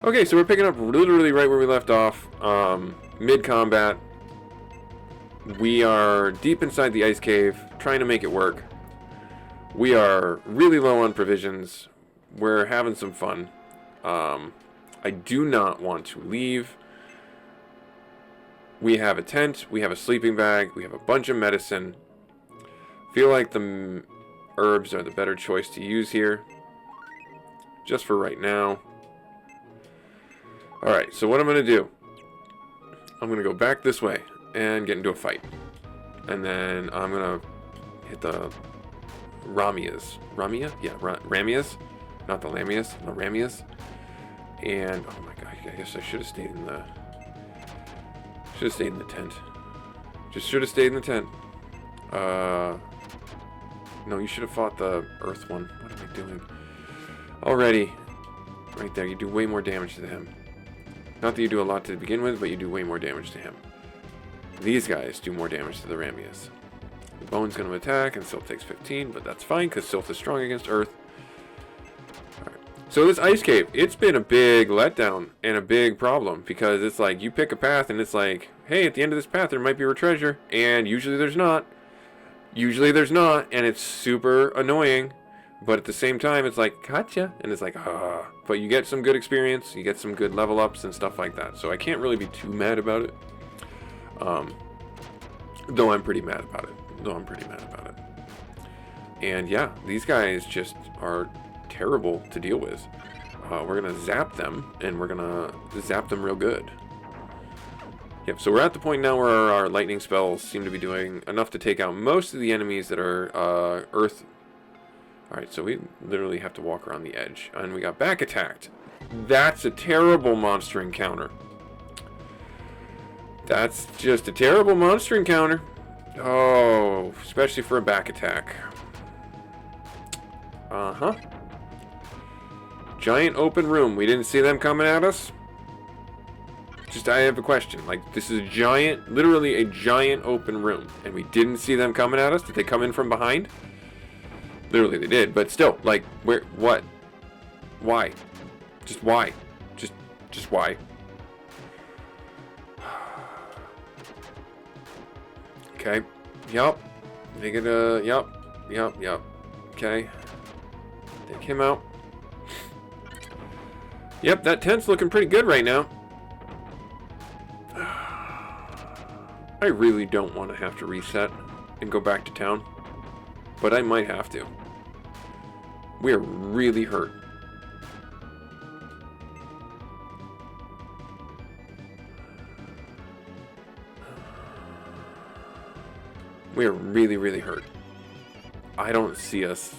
Okay, so we're picking up literally right where we left off. Mid-combat. We are deep inside the ice cave, trying to make it work. We are really low on provisions. We're having some fun. I do not want to leave. We have a tent, we have a sleeping bag, we have a bunch of medicine. Feel like the herbs are the better choice to use here. Just for right now. Alright, so what I'm going to do, I'm going to go back this way and get into a fight. And then I'm going to hit the Ramias. Ramia? Yeah, Ramias. Not the Lamias, the Ramias. And, oh my god, I guess I should have stayed in the... Should have stayed in the tent. Just should have stayed in the tent. No, you should have fought the earth one. What am I doing? Already. Right there, you do way more damage to him. Not that you do a lot to begin with, but you do way more damage to him. These guys do more damage to the Ramias. The Bone's going to attack, and Sylph takes 15, but that's fine, because Sylph is strong against Earth. Alright. So this ice cave, it's been a big letdown, and a big problem, because it's like, you pick a path, and it's like, hey, at the end of this path, there might be a treasure, and usually there's not. Usually there's not, and it's super annoying. But at the same time, it's like, gotcha. And it's like, ah. But you get some good experience. You get some good level ups and stuff like that. So I can't really be too mad about it. Though I'm pretty mad about it. And yeah, these guys just are terrible to deal with. We're going to zap them. And we're going to zap them real good. Yep, so we're at the point now where our lightning spells seem to be doing enough to take out most of the enemies that are earth. Alright, so we literally have to walk around the edge. And we got back attacked. That's a terrible monster encounter. That's just a terrible monster encounter. Oh, especially for a back attack. Uh-huh. Giant open room. We didn't see them coming at us? Just, I have a question. Like, this is a giant, literally a giant open room. And we didn't see them coming at us? Did they come in from behind? Literally, they did, but still, like, where, what, why, just why, just why? Okay, yup, negative, yup, okay, take him out. Yep, that tent's looking pretty good right now. I really don't want to have to reset and go back to town, but I might have to. We are really hurt. We are really, really hurt. I don't see us.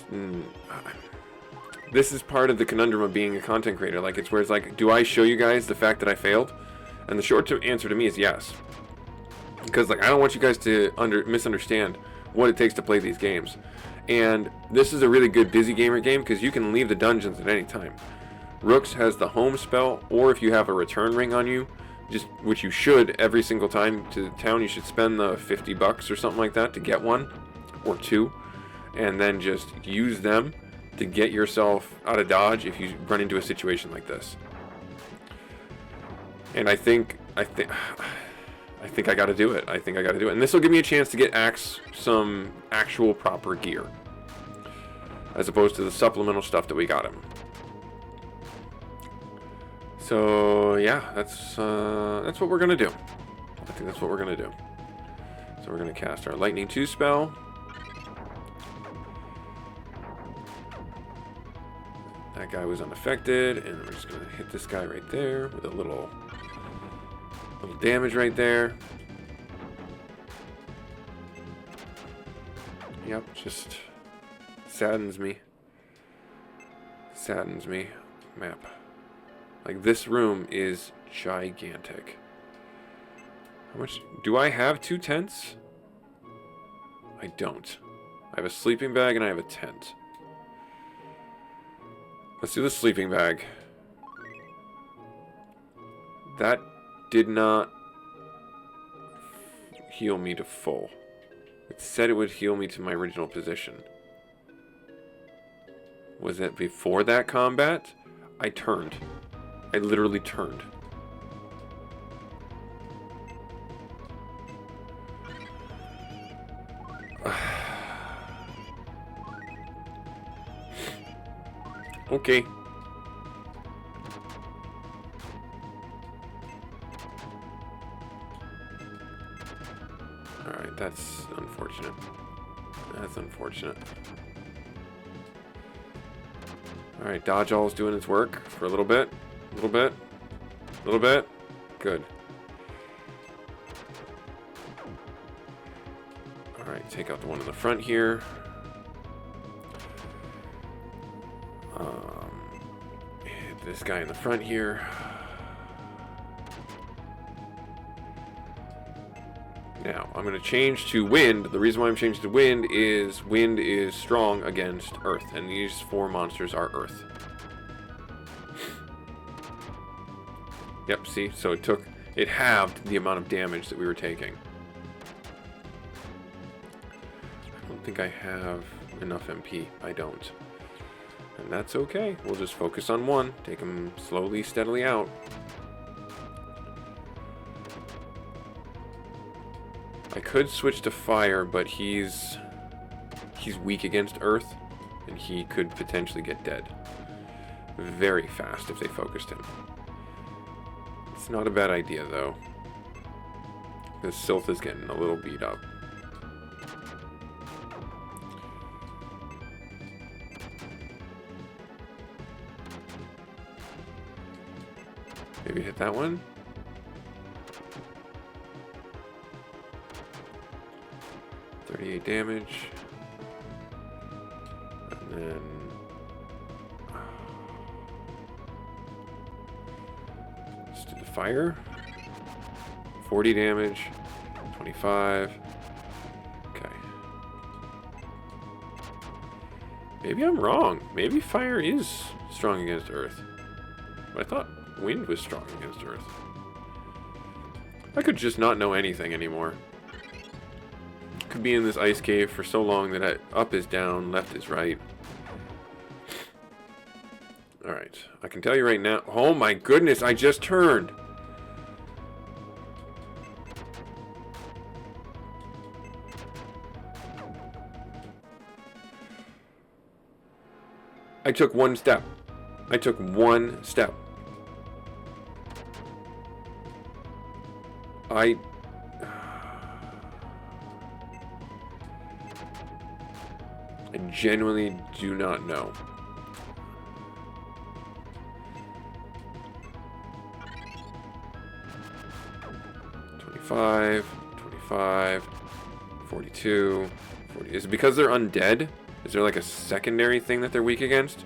This is part of the conundrum of being a content creator. Like, it's where it's like, do I show you guys the fact that I failed? And the short answer to me is yes. Because, like, I don't want you guys to misunderstand what it takes to play these games. And this is a really good busy gamer game because you can leave the dungeons at any time. Rooks has the home spell, or if you have a return ring on you, just which you should every single time to the town, you should spend the $50 or something like that to get one or two, and then just use them to get yourself out of dodge if you run into a situation like this. And I think I got to do it. And this will give me a chance to get some actual proper gear, as opposed to the supplemental stuff that we got him. So yeah, that's what we're gonna do. I think that's what we're gonna do. So we're gonna cast our Lightning 2 spell. That guy was unaffected, and we're just gonna hit this guy right there with a little damage right there. Yep, just saddens me. Map. Like, this room is gigantic. How much do I have? 2 tents? I don't. I have a sleeping bag and I have a tent. Let's do the sleeping bag. That did not heal me to full. It said it would heal me to my original position. Was it before that combat? I turned. I literally turned. Okay. Alright, that's unfortunate. That's unfortunate. Alright, dodge all's doing its work for a little bit. A little bit. A little bit. Good. Alright, take out the one in the front here. Hit this guy in the front here. Now, I'm going to change to wind. The reason why I'm changing to wind is strong against earth, and these 4 monsters are earth. Yep, see? So it halved the amount of damage that we were taking. I don't think I have enough MP. I don't. And that's okay. We'll just focus on one. Take him slowly, steadily out. I could switch to fire, but he's weak against earth, and he could potentially get dead very fast if they focused him. It's not a bad idea, though. This Sylph is getting a little beat up. Maybe hit that one. 38 damage. And then... let's do the fire. 40 damage. 25. Okay. Maybe I'm wrong. Maybe fire is strong against earth. But I thought wind was strong against earth. I could just not know anything anymore. Could be in this ice cave for so long that up is down, left is right. Alright, I can tell you right now. Oh my goodness, I just turned. I took one step. I took one step. I genuinely do not know. $25, $25, $42, $40. Is it because they're undead? Is there like a secondary thing that they're weak against?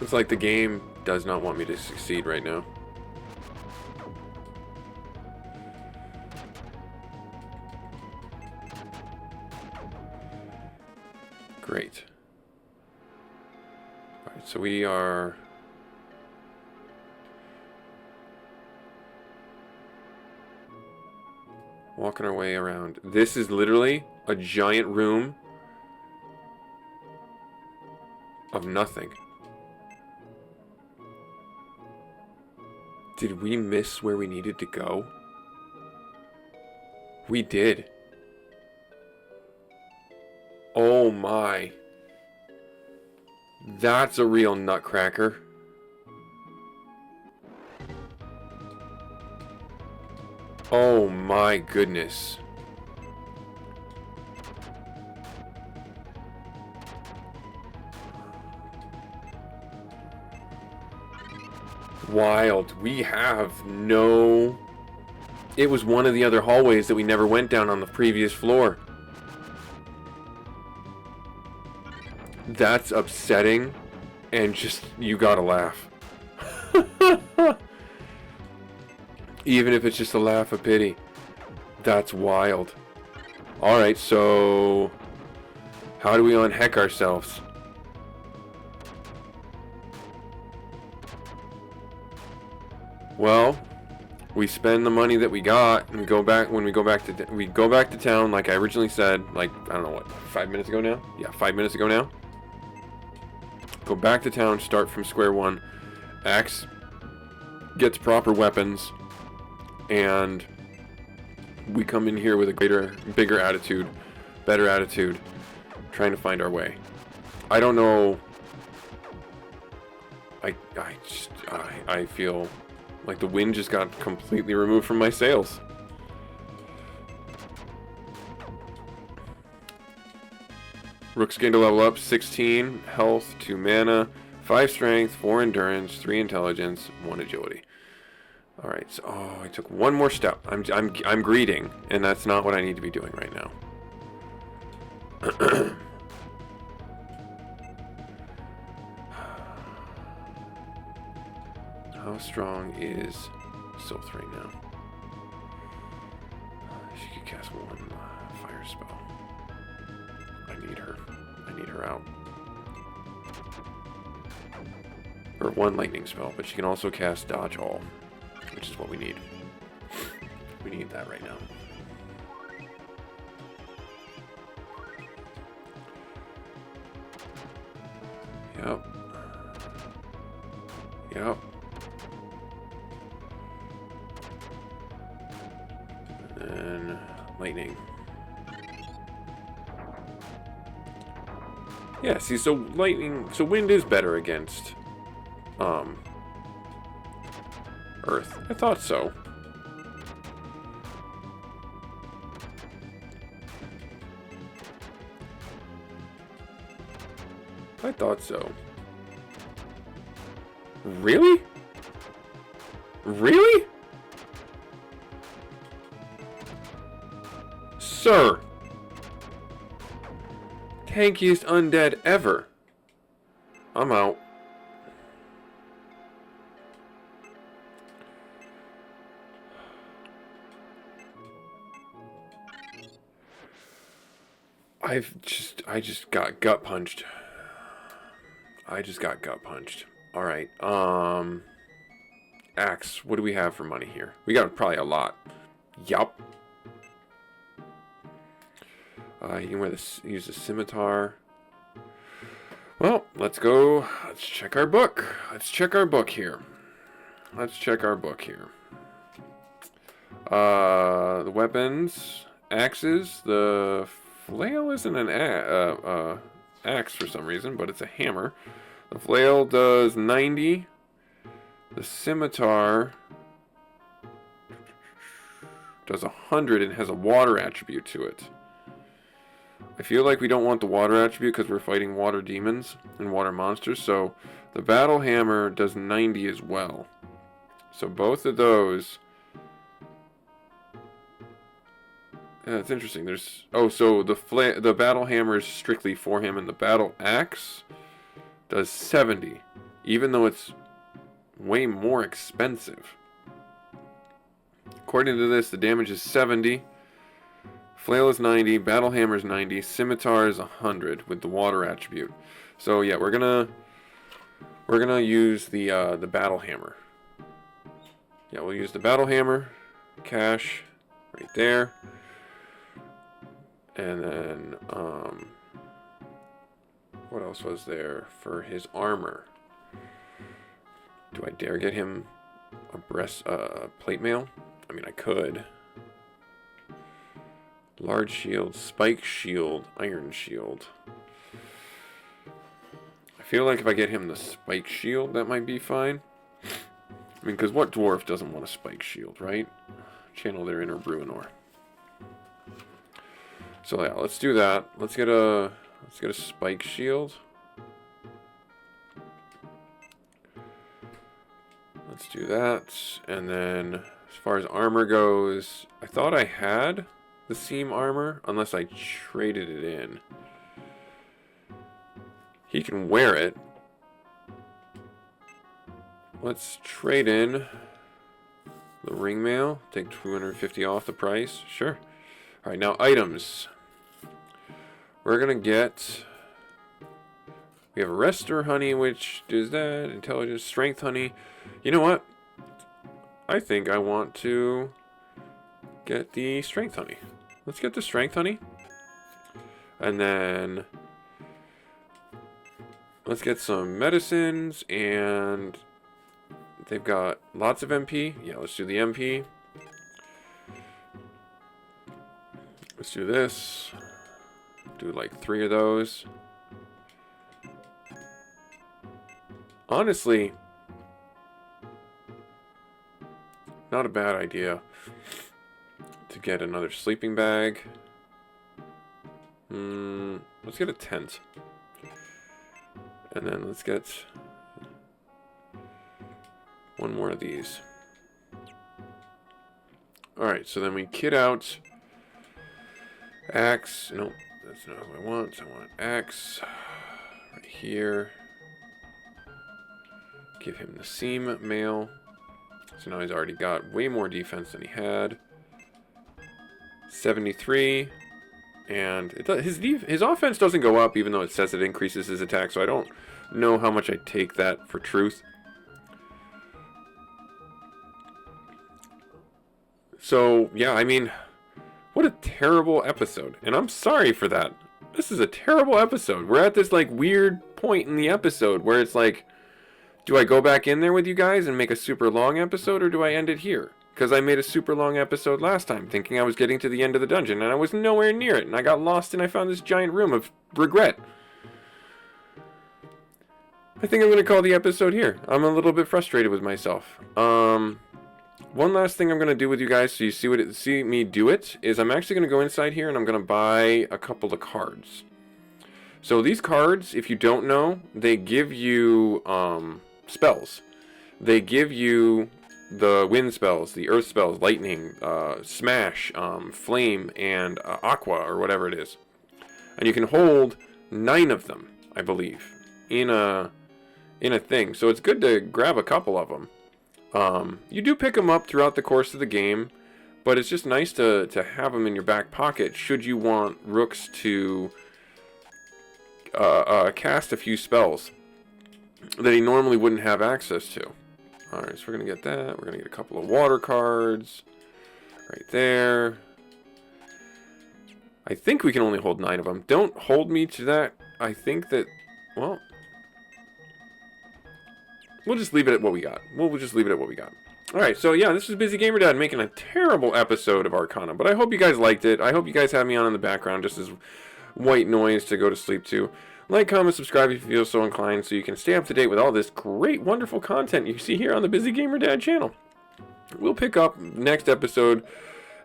It's like the game does not want me to succeed right now. Great. Alright, so we are... walking our way around. This is literally a giant room of nothing. Did we miss where we needed to go? We did. Oh my. That's a real nutcracker. Oh my goodness. Wild. We have no... It was one of the other hallways that we never went down on the previous floor. That's upsetting. And just, you gotta laugh. Even if it's just a laugh of pity. That's wild. Alright, so... how do we unheck ourselves? Well, we spend the money that we got, and we go back. When we go back to town, like I originally said, like I don't know what, 5 minutes ago now. Yeah, 5 minutes ago now. Go back to town, start from square one. Axe gets proper weapons, and we come in here with a bigger attitude, better attitude, trying to find our way. I don't know. I feel like the wind just got completely removed from my sails. Rook's gained a level up, 16 health, 2 mana, 5 strength, 4 endurance, 3 intelligence, 1 agility. All right, so I took one more step. I'm greeting, and that's not what I need to be doing right now. How strong is Sylph right now? She could cast one fire spell. I need her. I need her out. Or one lightning spell, but she can also cast Dodge All, which is what we need. We need that right now. Yep. Yep. And lightning. Yeah, see, so wind is better against earth. I thought so. I thought so. Really? Really? Sir. Tankiest undead ever. I'm out. I just got gut punched. I just got gut punched. Alright, Axe, what do we have for money here? We got probably a lot. Yup. You can use the scimitar. Well, let's go. Let's check our book. Let's check our book here. Let's check our book here. The weapons, axes. The flail isn't an axe for some reason, but it's a hammer. The flail does 90. The scimitar does 100 and has a water attribute to it. I feel like we don't want the water attribute because we're fighting water demons and water monsters. So the battle hammer does 90 as well. So both of those. Yeah, it's interesting. So the battle hammer is strictly for him, and the battle axe does 70, even though it's way more expensive. According to this, the damage is 70. Flail is 90, battle hammer is 90, scimitar is 100 with the water attribute. So yeah, we're gonna use the battle hammer. Yeah, we'll use the battle hammer. Cash right there. And then what else was there for his armor? Do I dare get him a plate mail? I mean, I could. Large shield, spike shield, iron shield. I feel like if I get him the spike shield, that might be fine. I mean, because what dwarf doesn't want a spike shield, right? Channel their inner Bruenor. So yeah, let's do that. Let's get a spike shield. Let's do that. And then as far as armor goes, I thought I had the seam armor, unless I traded it in. He can wear it. Let's trade in the ring mail. Take 250 off the price. Sure. Alright, now items. We're gonna get... We have Arrestor honey, which does that. Intelligence, strength honey. You know what? I think I want to get the strength honey. Let's get the strength honey. And then let's get some medicines, and they've got lots of MP. Yeah, let's do the MP. Let's do this. Do like 3 of those. Honestly, not a bad idea to get another sleeping bag. Let's get a tent. And then let's get one more of these. Alright, so then we kit out axe. Nope, that's not what I want. I want axe right here. Give him the seam mail. So now he's already got way more defense than he had. 73. And it does, his offense doesn't go up, even though it says it increases his attack. So I don't know how much I take that for truth. So, yeah, I mean, what a terrible episode. And I'm sorry for that. This is a terrible episode. We're at this, like, weird point in the episode where it's like, do I go back in there with you guys and make a super long episode, or do I end it here? Because I made a super long episode last time, thinking I was getting to the end of the dungeon, and I was nowhere near it, and I got lost, and I found this giant room of regret. I think I'm going to call the episode here. I'm a little bit frustrated with myself. One last thing I'm going to do with you guys, so you see me do it, is I'm actually going to go inside here, and I'm going to buy a couple of cards. So these cards, if you don't know, they give you spells. They give you the wind spells, the earth spells, lightning, smash, flame, and aqua, or whatever it is. And you can hold 9 of them, I believe, in a thing. So it's good to grab a couple of them. You do pick them up throughout the course of the game, but it's just nice to have them in your back pocket should you want Rooks to cast a few spells that he normally wouldn't have access to. Alright, so we're going to get that. We're going to get a couple of water cards right there. I think we can only hold 9 of them. Don't hold me to that. I think that, well, we'll just leave it at what we got. We'll just leave it at what we got. Alright, so yeah, this is busygamerdad making a terrible episode of Arcana, but I hope you guys liked it. I hope you guys have me on in the background just as white noise to go to sleep to. Like, comment, subscribe if you feel so inclined so you can stay up to date with all this great, wonderful content you see here on the busygamerdad channel. We'll pick up next episode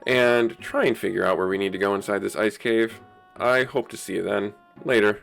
and try and figure out where we need to go inside this ice cave. I hope to see you then. Later.